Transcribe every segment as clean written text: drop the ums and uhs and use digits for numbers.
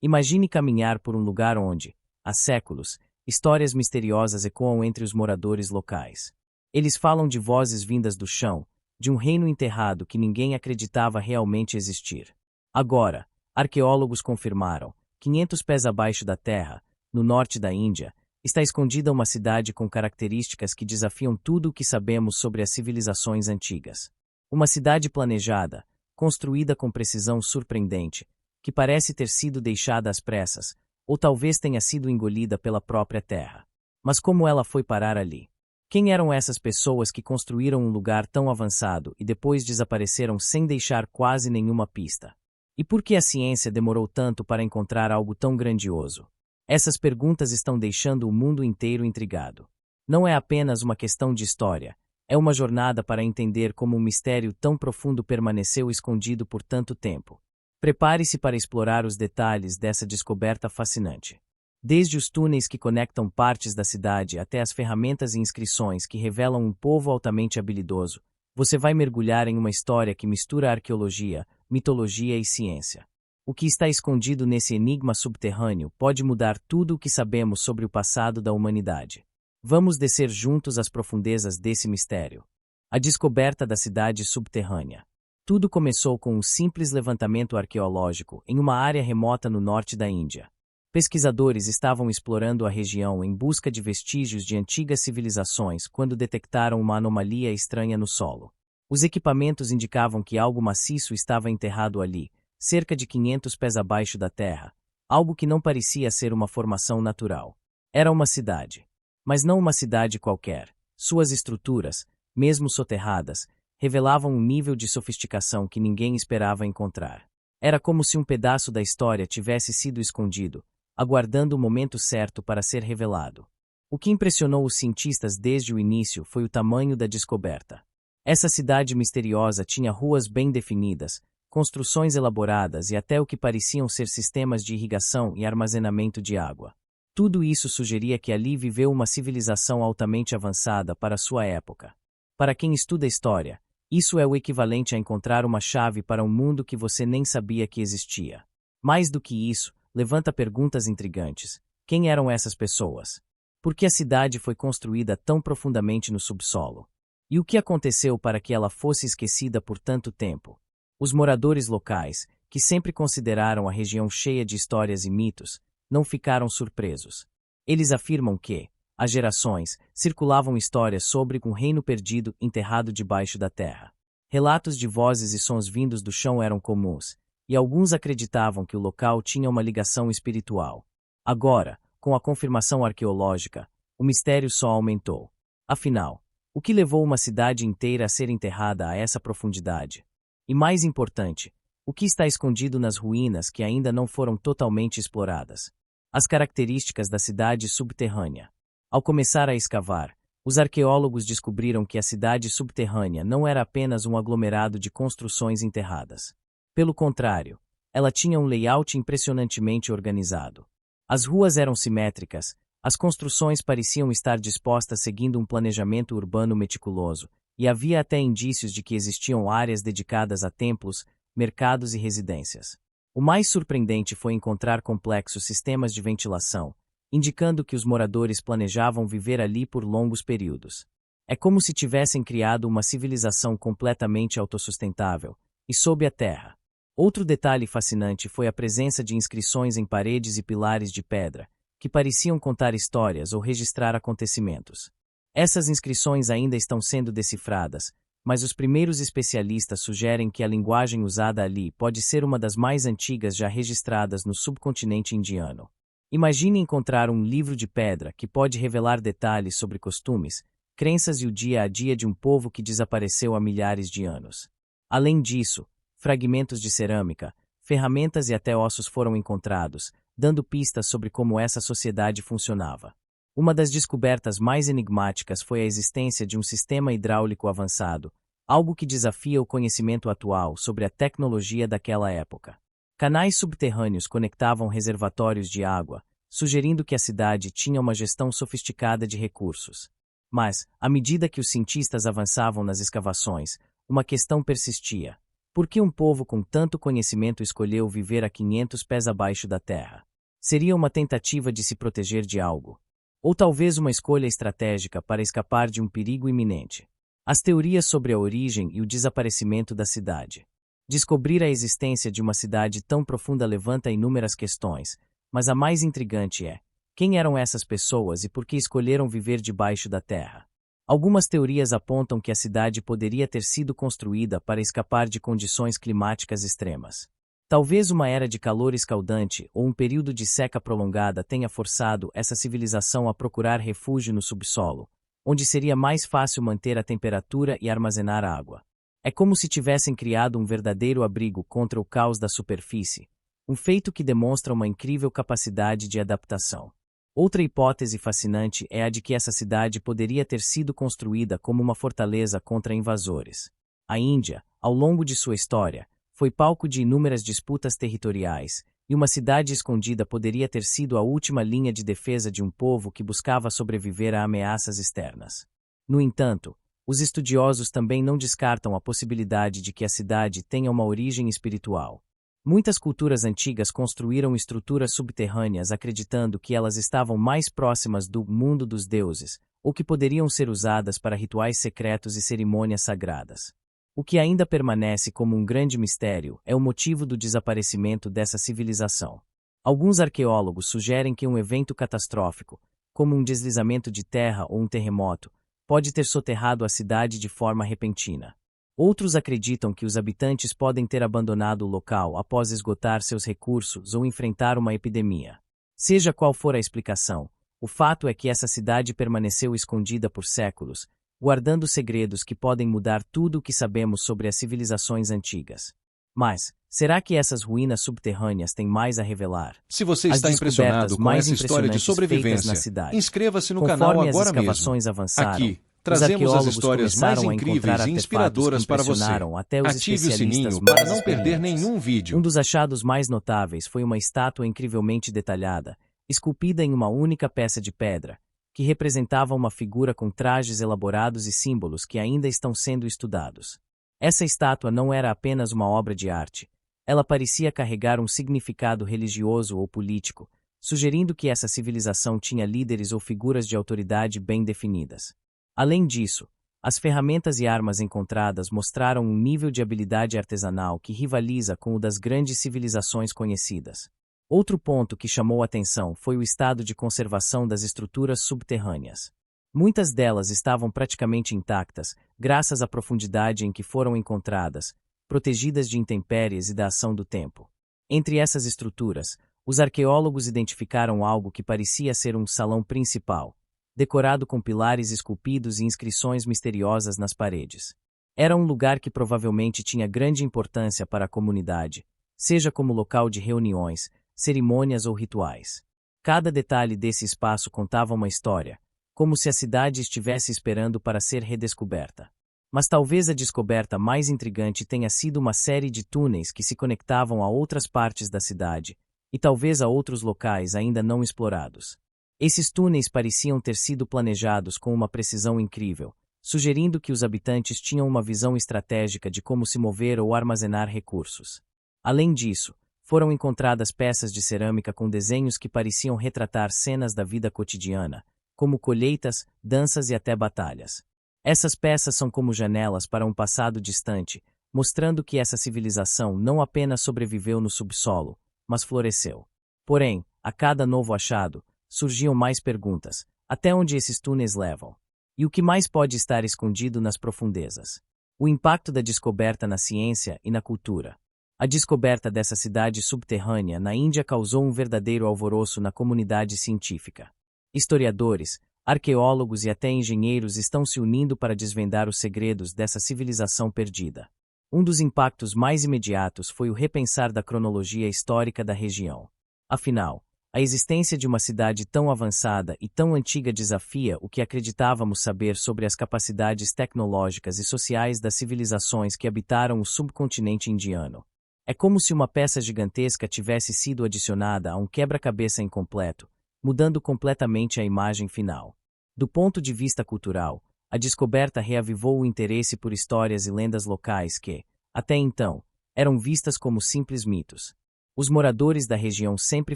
Imagine caminhar por um lugar onde, há séculos, histórias misteriosas ecoam entre os moradores locais. Eles falam de vozes vindas do chão, de um reino enterrado que ninguém acreditava realmente existir. Agora, arqueólogos confirmaram, 500 pés abaixo da terra, no norte da Índia, está escondida uma cidade com características que desafiam tudo o que sabemos sobre as civilizações antigas. Uma cidade planejada, construída com precisão surpreendente, que parece ter sido deixada às pressas, ou talvez tenha sido engolida pela própria terra. Mas como ela foi parar ali? Quem eram essas pessoas que construíram um lugar tão avançado e depois desapareceram sem deixar quase nenhuma pista? E por que a ciência demorou tanto para encontrar algo tão grandioso? Essas perguntas estão deixando o mundo inteiro intrigado. Não é apenas uma questão de história, é uma jornada para entender como um mistério tão profundo permaneceu escondido por tanto tempo. Prepare-se para explorar os detalhes dessa descoberta fascinante. Desde os túneis que conectam partes da cidade até as ferramentas e inscrições que revelam um povo altamente habilidoso, você vai mergulhar em uma história que mistura arqueologia, mitologia e ciência. O que está escondido nesse enigma subterrâneo pode mudar tudo o que sabemos sobre o passado da humanidade. Vamos descer juntos às profundezas desse mistério. A descoberta da cidade subterrânea. Tudo começou com um simples levantamento arqueológico em uma área remota no norte da Índia. Pesquisadores estavam explorando a região em busca de vestígios de antigas civilizações quando detectaram uma anomalia estranha no solo. Os equipamentos indicavam que algo maciço estava enterrado ali, cerca de 500 pés abaixo da terra, algo que não parecia ser uma formação natural. Era uma cidade. Mas não uma cidade qualquer. Suas estruturas, mesmo soterradas, revelavam um nível de sofisticação que ninguém esperava encontrar. Era como se um pedaço da história tivesse sido escondido, aguardando o momento certo para ser revelado. O que impressionou os cientistas desde o início foi o tamanho da descoberta. Essa cidade misteriosa tinha ruas bem definidas, construções elaboradas e até o que pareciam ser sistemas de irrigação e armazenamento de água. Tudo isso sugeria que ali viveu uma civilização altamente avançada para sua época. Para quem estuda história, isso é o equivalente a encontrar uma chave para um mundo que você nem sabia que existia. Mais do que isso, levanta perguntas intrigantes. Quem eram essas pessoas? Por que a cidade foi construída tão profundamente no subsolo? E o que aconteceu para que ela fosse esquecida por tanto tempo? Os moradores locais, que sempre consideraram a região cheia de histórias e mitos, não ficaram surpresos. Eles afirmam que, há gerações, circulavam histórias sobre um reino perdido enterrado debaixo da terra. Relatos de vozes e sons vindos do chão eram comuns, e alguns acreditavam que o local tinha uma ligação espiritual. Agora, com a confirmação arqueológica, o mistério só aumentou. Afinal, o que levou uma cidade inteira a ser enterrada a essa profundidade? E mais importante, o que está escondido nas ruínas que ainda não foram totalmente exploradas? As características da cidade subterrânea. Ao começar a escavar, os arqueólogos descobriram que a cidade subterrânea não era apenas um aglomerado de construções enterradas. Pelo contrário, ela tinha um layout impressionantemente organizado. As ruas eram simétricas, as construções pareciam estar dispostas seguindo um planejamento urbano meticuloso, e havia até indícios de que existiam áreas dedicadas a templos, mercados e residências. O mais surpreendente foi encontrar complexos sistemas de ventilação, indicando que os moradores planejavam viver ali por longos períodos. É como se tivessem criado uma civilização completamente autossustentável, e sob a terra. Outro detalhe fascinante foi a presença de inscrições em paredes e pilares de pedra, que pareciam contar histórias ou registrar acontecimentos. Essas inscrições ainda estão sendo decifradas, mas os primeiros especialistas sugerem que a linguagem usada ali pode ser uma das mais antigas já registradas no subcontinente indiano. Imagine encontrar um livro de pedra que pode revelar detalhes sobre costumes, crenças e o dia a dia de um povo que desapareceu há milhares de anos. Além disso, fragmentos de cerâmica, ferramentas e até ossos foram encontrados, dando pistas sobre como essa sociedade funcionava. Uma das descobertas mais enigmáticas foi a existência de um sistema hidráulico avançado, algo que desafia o conhecimento atual sobre a tecnologia daquela época. Canais subterrâneos conectavam reservatórios de água, sugerindo que a cidade tinha uma gestão sofisticada de recursos. Mas, à medida que os cientistas avançavam nas escavações, uma questão persistia. Por que um povo com tanto conhecimento escolheu viver a 500 pés abaixo da terra? Seria uma tentativa de se proteger de algo? Ou talvez uma escolha estratégica para escapar de um perigo iminente? As teorias sobre a origem e o desaparecimento da cidade. Descobrir a existência de uma cidade tão profunda levanta inúmeras questões, mas a mais intrigante é: quem eram essas pessoas e por que escolheram viver debaixo da terra? Algumas teorias apontam que a cidade poderia ter sido construída para escapar de condições climáticas extremas. Talvez uma era de calor escaldante ou um período de seca prolongada tenha forçado essa civilização a procurar refúgio no subsolo, onde seria mais fácil manter a temperatura e armazenar água. É como se tivessem criado um verdadeiro abrigo contra o caos da superfície, um feito que demonstra uma incrível capacidade de adaptação. Outra hipótese fascinante é a de que essa cidade poderia ter sido construída como uma fortaleza contra invasores. A Índia, ao longo de sua história, foi palco de inúmeras disputas territoriais, e uma cidade escondida poderia ter sido a última linha de defesa de um povo que buscava sobreviver a ameaças externas. No entanto, os estudiosos também não descartam a possibilidade de que a cidade tenha uma origem espiritual. Muitas culturas antigas construíram estruturas subterrâneas acreditando que elas estavam mais próximas do mundo dos deuses, ou que poderiam ser usadas para rituais secretos e cerimônias sagradas. O que ainda permanece como um grande mistério é o motivo do desaparecimento dessa civilização. Alguns arqueólogos sugerem que um evento catastrófico, como um deslizamento de terra ou um terremoto, pode ter soterrado a cidade de forma repentina. Outros acreditam que os habitantes podem ter abandonado o local após esgotar seus recursos ou enfrentar uma epidemia. Seja qual for a explicação, o fato é que essa cidade permaneceu escondida por séculos, guardando segredos que podem mudar tudo o que sabemos sobre as civilizações antigas. Mas, será que essas ruínas subterrâneas têm mais a revelar? Se você As está impressionado descobertas com mais essa história de impressionantes feitas sobrevivência, na cidade. inscreva-se no Conforme canal as agora mesmo. escavações avançaram, Aqui, os trazemos as arqueólogos histórias mais começaram a encontrar incríveis e artefatos inspiradoras que para você. impressionaram até os Ative o especialistas sininho mais para não perder experientes. nenhum vídeo. Um dos achados mais notáveis foi uma estátua incrivelmente detalhada, esculpida em uma única peça de pedra, que representava uma figura com trajes elaborados e símbolos que ainda estão sendo estudados. Essa estátua não era apenas uma obra de arte. Ela parecia carregar um significado religioso ou político, sugerindo que essa civilização tinha líderes ou figuras de autoridade bem definidas. Além disso, as ferramentas e armas encontradas mostraram um nível de habilidade artesanal que rivaliza com o das grandes civilizações conhecidas. Outro ponto que chamou atenção foi o estado de conservação das estruturas subterrâneas. Muitas delas estavam praticamente intactas, graças à profundidade em que foram encontradas, protegidas de intempéries e da ação do tempo. Entre essas estruturas, os arqueólogos identificaram algo que parecia ser um salão principal, decorado com pilares esculpidos e inscrições misteriosas nas paredes. Era um lugar que provavelmente tinha grande importância para a comunidade, seja como local de reuniões, cerimônias ou rituais. Cada detalhe desse espaço contava uma história, como se a cidade estivesse esperando para ser redescoberta. Mas talvez a descoberta mais intrigante tenha sido uma série de túneis que se conectavam a outras partes da cidade, e talvez a outros locais ainda não explorados. Esses túneis pareciam ter sido planejados com uma precisão incrível, sugerindo que os habitantes tinham uma visão estratégica de como se mover ou armazenar recursos. Além disso, foram encontradas peças de cerâmica com desenhos que pareciam retratar cenas da vida cotidiana, como colheitas, danças e até batalhas. Essas peças são como janelas para um passado distante, mostrando que essa civilização não apenas sobreviveu no subsolo, mas floresceu. Porém, a cada novo achado, surgiam mais perguntas. Até onde esses túneis levam? E o que mais pode estar escondido nas profundezas? O impacto da descoberta na ciência e na cultura. A descoberta dessa cidade subterrânea na Índia causou um verdadeiro alvoroço na comunidade científica. Historiadores, arqueólogos e até engenheiros estão se unindo para desvendar os segredos dessa civilização perdida. Um dos impactos mais imediatos foi o repensar da cronologia histórica da região. Afinal, a existência de uma cidade tão avançada e tão antiga desafia o que acreditávamos saber sobre as capacidades tecnológicas e sociais das civilizações que habitaram o subcontinente indiano. É como se uma peça gigantesca tivesse sido adicionada a um quebra-cabeça incompleto, mudando completamente a imagem final. Do ponto de vista cultural, a descoberta reavivou o interesse por histórias e lendas locais que, até então, eram vistas como simples mitos. Os moradores da região sempre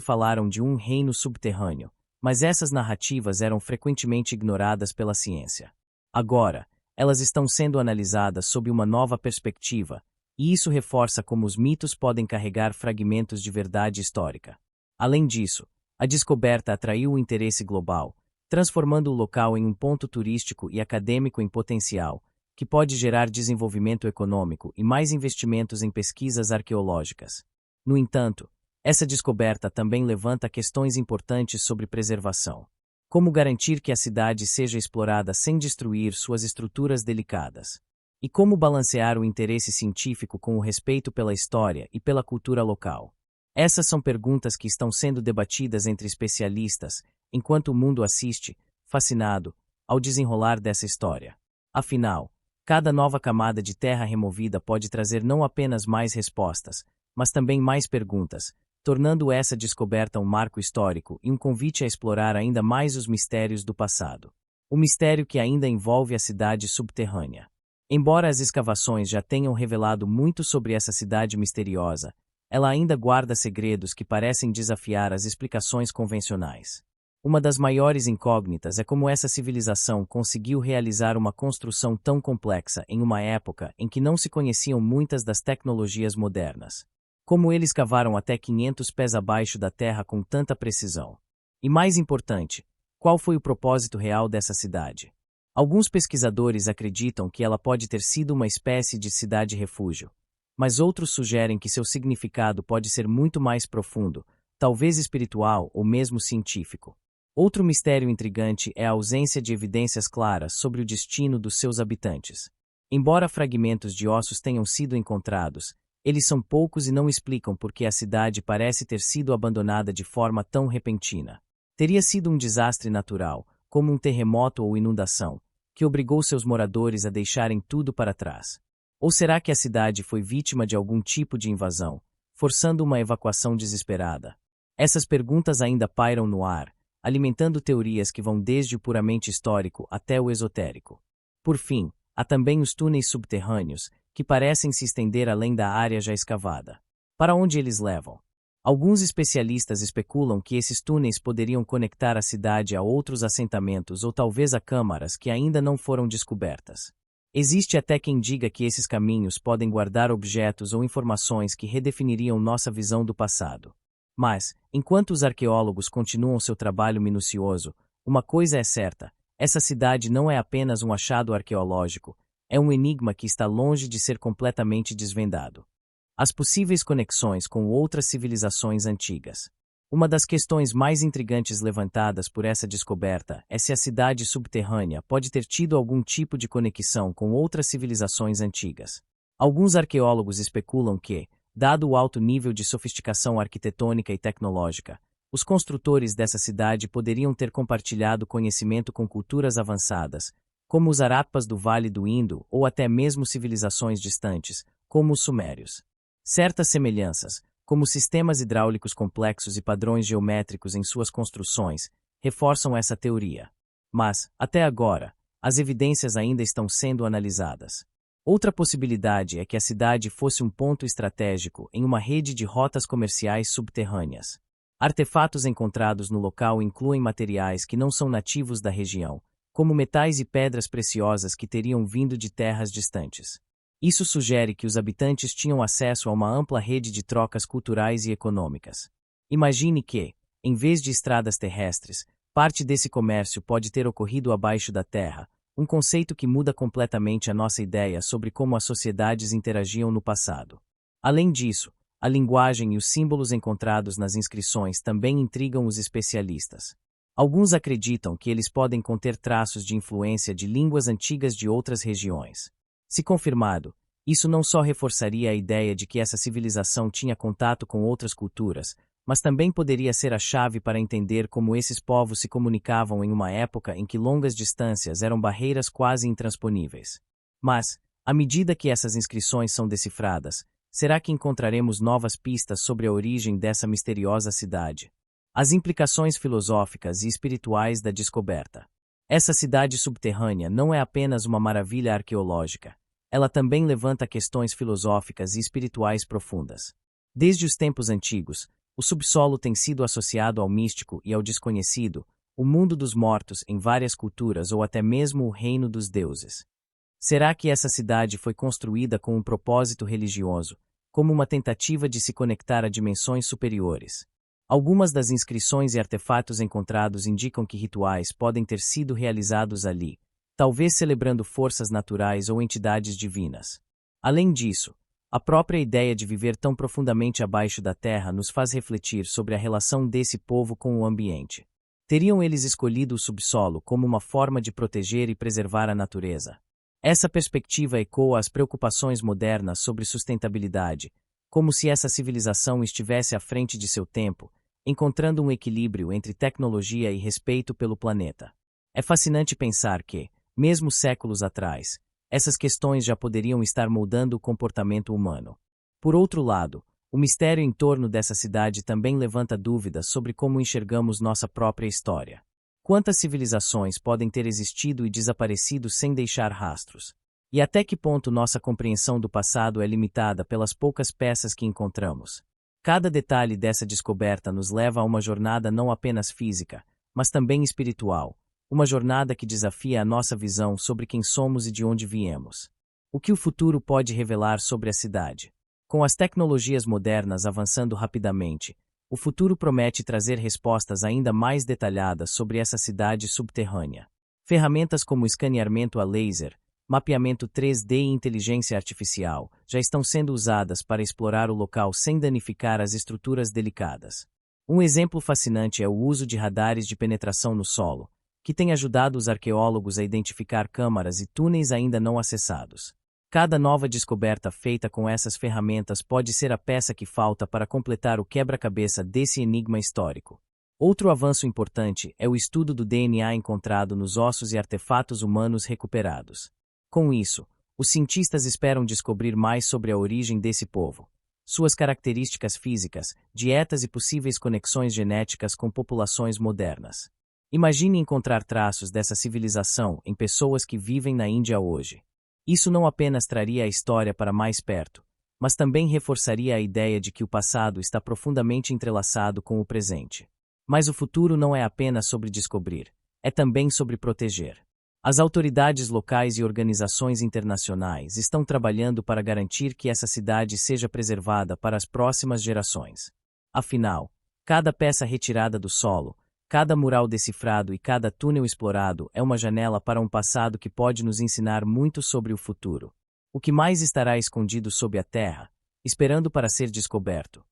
falaram de um reino subterrâneo, mas essas narrativas eram frequentemente ignoradas pela ciência. Agora, elas estão sendo analisadas sob uma nova perspectiva, e isso reforça como os mitos podem carregar fragmentos de verdade histórica. Além disso, a descoberta atraiu o interesse global, transformando o local em um ponto turístico e acadêmico em potencial, que pode gerar desenvolvimento econômico e mais investimentos em pesquisas arqueológicas. No entanto, essa descoberta também levanta questões importantes sobre preservação. Como garantir que a cidade seja explorada sem destruir suas estruturas delicadas? E como balancear o interesse científico com o respeito pela história e pela cultura local? Essas são perguntas que estão sendo debatidas entre especialistas, enquanto o mundo assiste, fascinado, ao desenrolar dessa história. Afinal, cada nova camada de terra removida pode trazer não apenas mais respostas, mas também mais perguntas, tornando essa descoberta um marco histórico e um convite a explorar ainda mais os mistérios do passado. O mistério que ainda envolve a cidade subterrânea. Embora as escavações já tenham revelado muito sobre essa cidade misteriosa, ela ainda guarda segredos que parecem desafiar as explicações convencionais. Uma das maiores incógnitas é como essa civilização conseguiu realizar uma construção tão complexa em uma época em que não se conheciam muitas das tecnologias modernas. Como eles cavaram até 500 pés abaixo da terra com tanta precisão? E mais importante, qual foi o propósito real dessa cidade? Alguns pesquisadores acreditam que ela pode ter sido uma espécie de cidade-refúgio, mas outros sugerem que seu significado pode ser muito mais profundo, talvez espiritual ou mesmo científico. Outro mistério intrigante é a ausência de evidências claras sobre o destino dos seus habitantes. Embora fragmentos de ossos tenham sido encontrados, eles são poucos e não explicam por que a cidade parece ter sido abandonada de forma tão repentina. Teria sido um desastre natural, como um terremoto ou inundação, que obrigou seus moradores a deixarem tudo para trás. Ou será que a cidade foi vítima de algum tipo de invasão, forçando uma evacuação desesperada? Essas perguntas ainda pairam no ar, alimentando teorias que vão desde o puramente histórico até o esotérico. Por fim, há também os túneis subterrâneos, que parecem se estender além da área já escavada. Para onde eles levam? Alguns especialistas especulam que esses túneis poderiam conectar a cidade a outros assentamentos ou talvez a câmaras que ainda não foram descobertas. Existe até quem diga que esses caminhos podem guardar objetos ou informações que redefiniriam nossa visão do passado. Mas, enquanto os arqueólogos continuam seu trabalho minucioso, uma coisa é certa: essa cidade não é apenas um achado arqueológico, é um enigma que está longe de ser completamente desvendado. As possíveis conexões com outras civilizações antigas. Uma das questões mais intrigantes levantadas por essa descoberta é se a cidade subterrânea pode ter tido algum tipo de conexão com outras civilizações antigas. Alguns arqueólogos especulam que, dado o alto nível de sofisticação arquitetônica e tecnológica, os construtores dessa cidade poderiam ter compartilhado conhecimento com culturas avançadas, como os Harappas do Vale do Indo ou até mesmo civilizações distantes, como os Sumérios. Certas semelhanças, como sistemas hidráulicos complexos e padrões geométricos em suas construções, reforçam essa teoria. Mas, até agora, as evidências ainda estão sendo analisadas. Outra possibilidade é que a cidade fosse um ponto estratégico em uma rede de rotas comerciais subterrâneas. Artefatos encontrados no local incluem materiais que não são nativos da região, como metais e pedras preciosas que teriam vindo de terras distantes. Isso sugere que os habitantes tinham acesso a uma ampla rede de trocas culturais e econômicas. Imagine que, em vez de estradas terrestres, parte desse comércio pode ter ocorrido abaixo da terra, um conceito que muda completamente a nossa ideia sobre como as sociedades interagiam no passado. Além disso, a linguagem e os símbolos encontrados nas inscrições também intrigam os especialistas. Alguns acreditam que eles podem conter traços de influência de línguas antigas de outras regiões. Se confirmado, isso não só reforçaria a ideia de que essa civilização tinha contato com outras culturas, mas também poderia ser a chave para entender como esses povos se comunicavam em uma época em que longas distâncias eram barreiras quase intransponíveis. Mas, à medida que essas inscrições são decifradas, será que encontraremos novas pistas sobre a origem dessa misteriosa cidade? As implicações filosóficas e espirituais da descoberta. Essa cidade subterrânea não é apenas uma maravilha arqueológica. ela também levanta questões filosóficas e espirituais profundas. Desde os tempos antigos, o subsolo tem sido associado ao místico e ao desconhecido, o mundo dos mortos em várias culturas ou até mesmo o reino dos deuses. Será que essa cidade foi construída com um propósito religioso, como uma tentativa de se conectar a dimensões superiores? Algumas das inscrições e artefatos encontrados indicam que rituais podem ter sido realizados ali, talvez celebrando forças naturais ou entidades divinas. Além disso, a própria ideia de viver tão profundamente abaixo da terra nos faz refletir sobre a relação desse povo com o ambiente. Teriam eles escolhido o subsolo como uma forma de proteger e preservar a natureza? Essa perspectiva ecoa as preocupações modernas sobre sustentabilidade, como se essa civilização estivesse à frente de seu tempo, encontrando um equilíbrio entre tecnologia e respeito pelo planeta. É fascinante pensar que, mesmo séculos atrás, essas questões já poderiam estar moldando o comportamento humano. Por outro lado, o mistério em torno dessa cidade também levanta dúvidas sobre como enxergamos nossa própria história. Quantas civilizações podem ter existido e desaparecido sem deixar rastros? E até que ponto nossa compreensão do passado é limitada pelas poucas peças que encontramos? Cada detalhe dessa descoberta nos leva a uma jornada não apenas física, mas também espiritual, uma jornada que desafia a nossa visão sobre quem somos e de onde viemos. O que o futuro pode revelar sobre a cidade? Com as tecnologias modernas avançando rapidamente, o futuro promete trazer respostas ainda mais detalhadas sobre essa cidade subterrânea. Ferramentas como escaneamento a laser, mapeamento 3D e inteligência artificial já estão sendo usadas para explorar o local sem danificar as estruturas delicadas. Um exemplo fascinante é o uso de radares de penetração no solo, que tem ajudado os arqueólogos a identificar câmaras e túneis ainda não acessados. Cada nova descoberta feita com essas ferramentas pode ser a peça que falta para completar o quebra-cabeça desse enigma histórico. Outro avanço importante é o estudo do DNA encontrado nos ossos e artefatos humanos recuperados. Com isso, os cientistas esperam descobrir mais sobre a origem desse povo, suas características físicas, dietas e possíveis conexões genéticas com populações modernas. Imagine encontrar traços dessa civilização em pessoas que vivem na Índia hoje. Isso não apenas traria a história para mais perto, mas também reforçaria a ideia de que o passado está profundamente entrelaçado com o presente. Mas o futuro não é apenas sobre descobrir, é também sobre proteger. As autoridades locais e organizações internacionais estão trabalhando para garantir que essa cidade seja preservada para as próximas gerações. Afinal, cada peça retirada do solo, cada mural decifrado e cada túnel explorado é uma janela para um passado que pode nos ensinar muito sobre o futuro. O que mais estará escondido sob a terra, esperando para ser descoberto?